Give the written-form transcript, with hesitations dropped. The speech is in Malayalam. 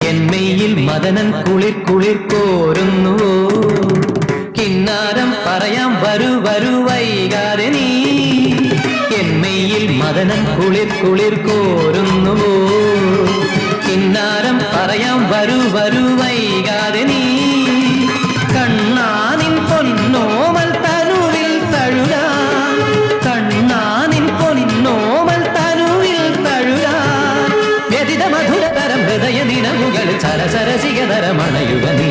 എന്മയിൽ മദനൻ കുളിർ കുളിർ കോരുന്നുവോ കിന്നാരം പറയാം വരൂ വരൂ വൈകാതെ നീ എന്മയിൽ മദനൻ കുളിർ കുളിർ കോരുന്നുവോ കിന്നാരം പറയാം വരൂ വരൂ വൈകാതെ നീ കണ്ണാനിൻ പൊന്നോമൽ തനുവിൽ തഴുകാൻ കണ്ണാനിൻ പൊന്നോമൽ തനുവിൽ തഴുകാൻ വ്യതിത മധുരതരം ഹൃദയ നിലവുകൾ ചരചരസികതരമണയുക നീ